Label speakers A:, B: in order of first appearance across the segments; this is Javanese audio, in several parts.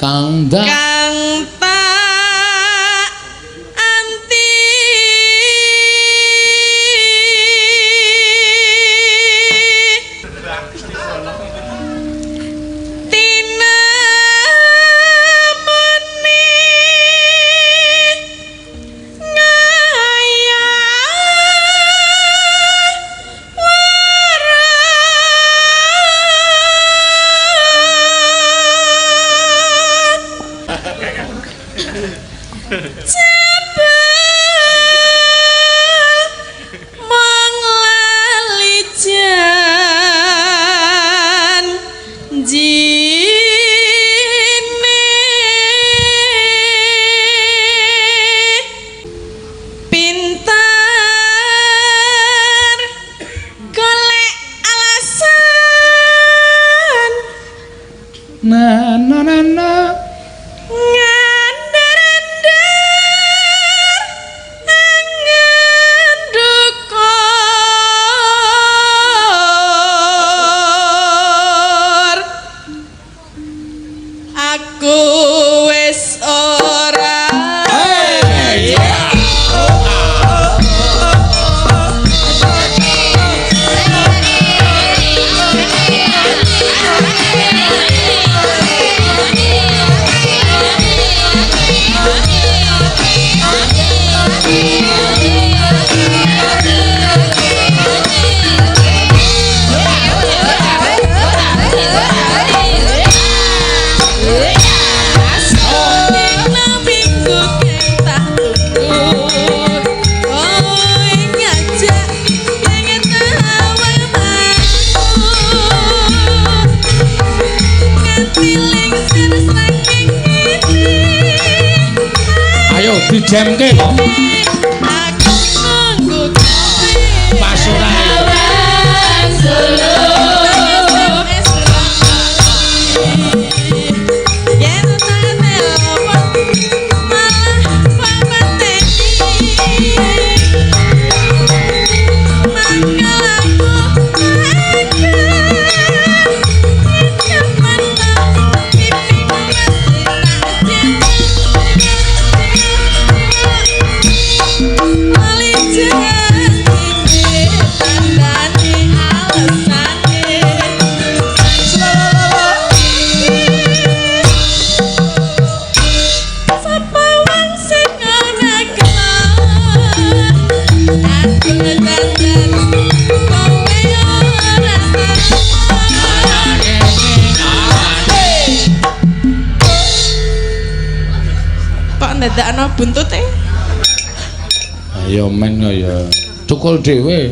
A: kang tak
B: anti
A: dijemke kok pasuran
B: ndadakno buntute.
A: Ayo men ya cukul dhewe.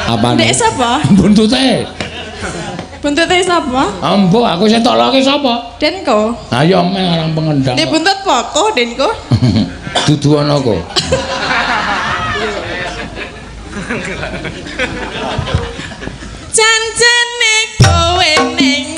A: Apane?
B: Nek sapa?
A: Buntute.
B: Buntute sapa?
A: Ambo aku sing tok loki sapa?
B: Denko.
A: Ayo men arang pengendang.
B: Nek buntut poko Denko.
A: Dudu ana kok.
B: Jan-jane kowe ning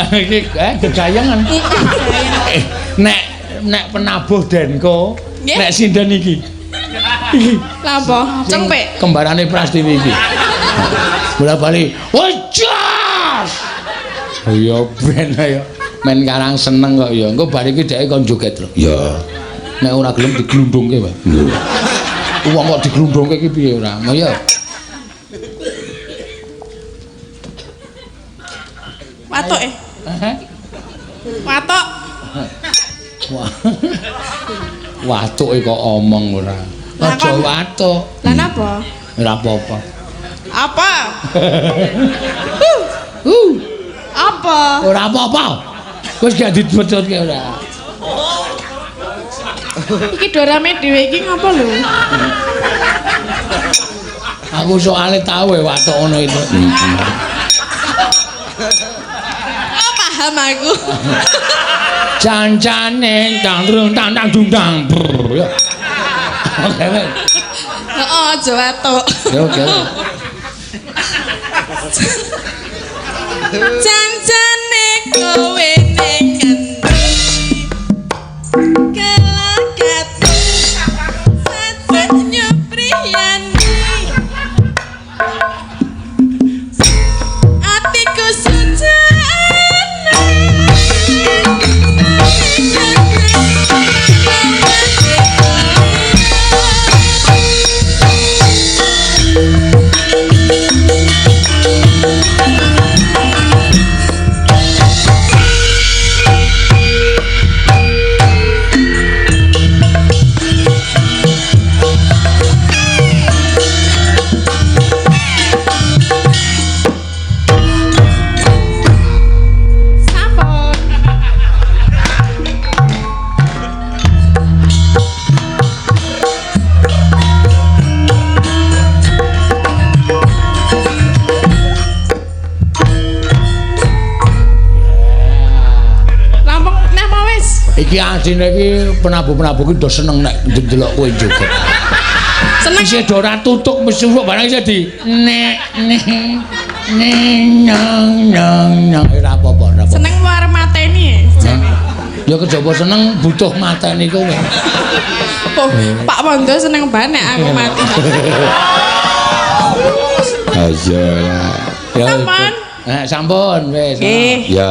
A: Iki gegayangan. Nek penabuh Denko,
B: Nggih.
A: nek sinden iki.
B: Lah apa? Cengpek.
A: Kembarane Prastiwi iki. Bola-bali. Wajos. Ya ben ayo. Men karang seneng kok ya. Engko bar iki dhek kon joget lho. Ya. Nek ora gelem diglundungke wae. Wong kok diglundungke iki piye ora? Ya.
B: Watuk Watuk.
A: Wah. Watuke kok omong ora.
B: Lah,
A: Aja
B: kon-
A: watuk.
B: Lah napa?
A: Ora apa-apa.
B: Apa?
A: Uh,
B: Apa?
A: ora apa-apa. Wis gak dibetutke ora.
B: Iki dorame dhewe iki ngapa lho?
A: Aku soalnya tahu ya watuk ngono itu.
B: Oh, paham aku.
A: Jancane tang tang tang dung tang. Ya. Oke, wes.
B: Heeh, aja watuk.
A: Ya oke.
B: Jancane kowe ning kendi. Kelakatu. Sajak nyupriyani. Atiku Sampun. Rampung nah mau wis.
A: Iki asine iki penabuh-penabuh iki do seneng nek ndelok kowe joget.
B: Seneng
A: Isih do ora tutuk mesuk barang isih di nek nyang nyang nyang ora apa-apa, ora apa.
B: seneng war mateni ya.
A: Ya kejaba seneng butuh mateni kowe.
B: Oh, Pak Wondo seneng banget nek aku mati.
A: Aja. Ya.
B: Sampun.
A: Sampun wis.
B: Nggih.
A: Ya.